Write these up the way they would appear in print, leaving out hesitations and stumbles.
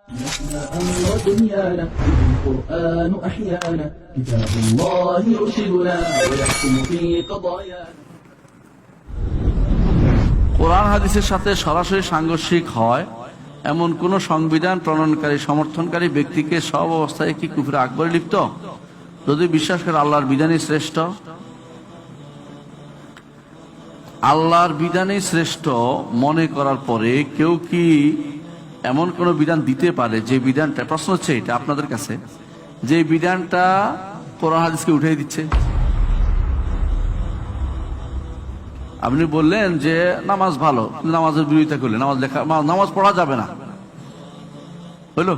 ودنيانا القرآن أحيانا كتاب الله يرشدنا ويحكم في قضايانا। কোরআন হাদিসের সাথে সরাসরি সাংঘর্ষিক হয় এমন কোন সংবিধান প্রণয়নকারী সমর্থনকারী ব্যক্তিকে সব অবস্থায় কি কুফরে আকবরে লিপ্ত? যদি বিশ্বাস করে আল্লাহর বিধানই শ্রেষ্ঠ, আল্লাহর বিধানই শ্রেষ্ঠ মনে করার পরে কেউ কি এমন কোন বিধান দিতে পারে যে বিধানটা, প্রশ্ন হচ্ছে এটা আপনাদের কাছে, যে বিধানটা কোরআন হাদিসকে উঠিয়ে দিচ্ছে? আপনি বললেন যে নামাজ ভালো, নামাজের বিরোধিতা করলেন, নামাজ পড়া যাবে না, হইল?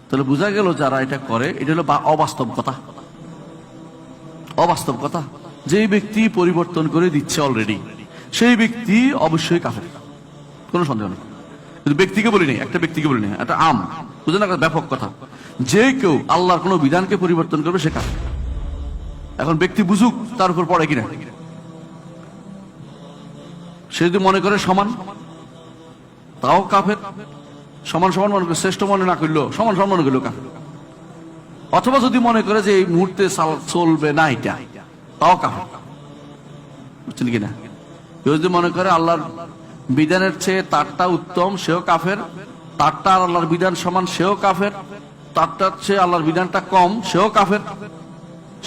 তাহলে বোঝা গেল যারা এটা করে এটা হলো অবাস্তব কথা। অবাস্তব কথা। যে ব্যক্তি পরিবর্তন করে দিচ্ছে অলরেডি, সেই ব্যক্তি অবশ্যই কাফের, কোনো সন্দেহ নেই। কিন্তু ব্যক্তিকে বলি নেই, একটা ব্যক্তিকে বলি নেই, একটা আম, বুঝলেন, একটা ব্যাপক কথা। যে কেউ আল্লাহর কোনো বিধানকে পরিবর্তন করবে সে কাফের। এখন ব্যক্তি বুঝুক তার উপর পড়ে কিনা। সে যদি মনে করে সমান, তাও কাফের। সমান সমান মনে করে, শ্রেষ্ঠ মনে না করলেও সমান সমান মনে করলেও কাফের। অথবা যদি মনে করে যে এই মুহূর্তে চলবে না এটা, তাও কাফের। বুঝছেন কিনা? কেউ যদি মনে করে আল্লাহর বিধানের চেয়ে তারটা উত্তম, সেও কাফের। তারটা আর আল্লাহর বিধান সমান, সেও কাফের। তারটার চেয়ে আল্লাহর বিধানটা কম, সেও কাফের,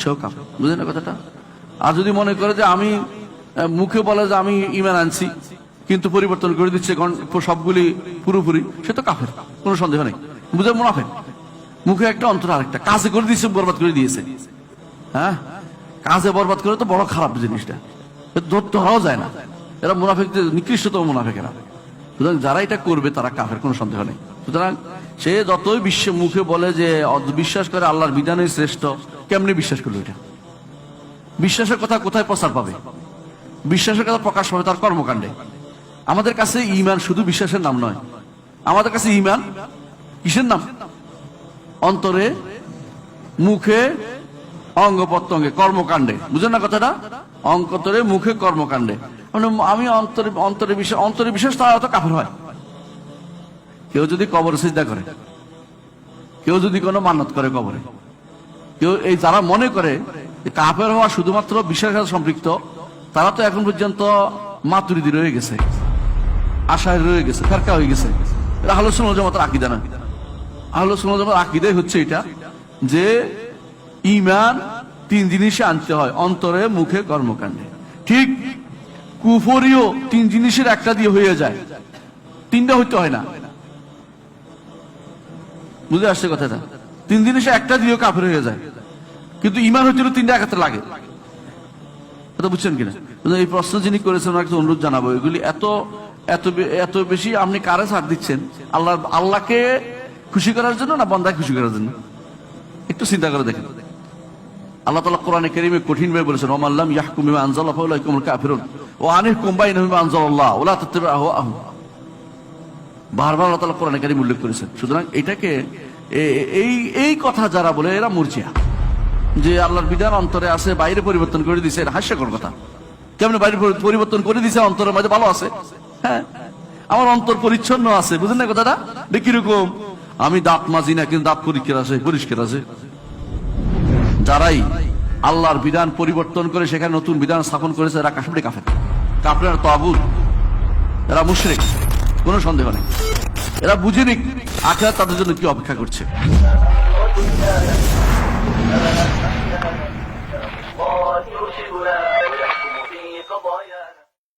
সেও কাফের। বুঝলেন না কথাটা? আর যদি মনে করে যে আমি মুখে বলে যে আমি ঈমান আনছি কিন্তু পরিবর্তন করে দিচ্ছে সবগুলি পুরোপুরি, সে তো কাফের, কোনো সন্দেহ নেই। বুঝে মুনাফিক। মুখে একটা অন্তর আরেকটা, কাজে করে দিয়েছে, বরবাদ করে দিয়েছে। হ্যাঁ, কাজে বরবাদ করে তো বড় খারাপ জিনিসটা, ধরতে হওয়া যায় না। এরা মুনাফিকদের নিকৃষ্টতম মুনাফিকেরা। সুতরাং যারা এটা করবে তারা কাফের, কোনো সন্দেহ নেই। সুতরাং সে যতই মুখে বলে যে বিশ্বাস করে আল্লাহর বিধানই শ্রেষ্ঠ, কেমনি বিশ্বাস করলো এটা? বিশ্বাসের কথা কোথায় প্রচার পাবে? বিশ্বাসের কথা প্রকাশ পাবে তার কর্মকাণ্ডে। আমাদের কাছে ঈমান শুধু বিশ্বাসের নাম নয়, আমাদের কাছে ঈমান কিসের নাম? অন্তরে, মুখে, অঙ্গ প্রত্যঙ্গে, কর্মকাণ্ডে। বুঝেন না কথাটা? অন্তরে, মুখে, কর্মকাণ্ডে। আমি অন্তরে বিশ্বাস, তারা তো কাফের হয়। কেউ যদি কবরে সিজদা করে, কেউ যদি কোনো মান্নত করে কবরে, কেউ এই যারা মনে করে কাফের হওয়া শুধুমাত্র বিশ্বাসের সাথে সম্পৃক্ত, তারা তো এখন পর্যন্ত মাতুরিদি রয়ে গেছে, আশায় রয়ে গেছে, ফেরকা হয়ে গেছে। এটা আহলে সুন্নাত ওয়াল জামাতের আকীদা না। আহলে সুন্নাত ওয়াল জামাতের আকীদাই হচ্ছে এটা, যে ঈমান তিন জিনিসে আনতে হয়, অন্তরে, মুখে, কর্মকাণ্ডে। ঠিক কুফরিও তিন জিনিসের একটা দিয়ে হয়ে যায়, তিনটা হইতে হয় না। বুঝে আসছে কথাটা? তিন জিনিসে একটা দিয়েও কাফের হয়ে যায়, কিন্তু ঈমান হচ্ছিল তিনটা একত্রে লাগে। কথা বুঝছেন কিনা? এই প্রশ্ন যিনি করেছেন একটা অনুরোধ জানাবো, এগুলি এত এত এত বেশি আপনি কারে ছাড় দিচ্ছেন? আল্লাহকে খুশি করার জন্য না বান্দাকে খুশি করার জন্য? একটু চিন্তা করে দেখেন। আল্লাহ তাআলা কোরআনে কারীমে কঠিন ভাবে বলেছেন, ওয়া মান লাম ইয়াহকুম বিমা আনজালা ফাউলাইকা হুমুল কাফিরুন ওয়া আনহুকুম বাইনাহুম বিমা আনজালাল্লাহ ওয়া লা তাত্তাবি'উ আহওয়াআহুম। বারবার আল্লাহ তাআলা কোরআনে কারীমে উল্লেখ করেছেন। সুতরাং এটাকে এই কথা যারা বলে এরা মুরজিয়া, যে আল্লাহর বিধান অন্তরে আছে, বাইরে পরিবর্তন করে দিয়েছে, এটা হাস্যকর কথা। কেমন বাইরে পরিবর্তন করে দিয়েছে, অন্তরের মাঝে ভালো আছে? হ্যাঁ, আমার অন্তর পরিচ্ছন্ন আছে। বুঝলেন না কথাটা? কিরকম? আমি দাঁত মাজি না, কিন্তু দাঁত পরিষ্কার আছে। যারাই আল্লাহর বিধান পরিবর্তন করে সেখানে নতুন বিধান স্থাপন করেছে, এরা কাফের, কাফের, তাগুত, এরা মুশরিক, কোনো সন্দেহ নেই। এরা বুঝেনি আখিরাত তাদের জন্য কি অপেক্ষা করছে।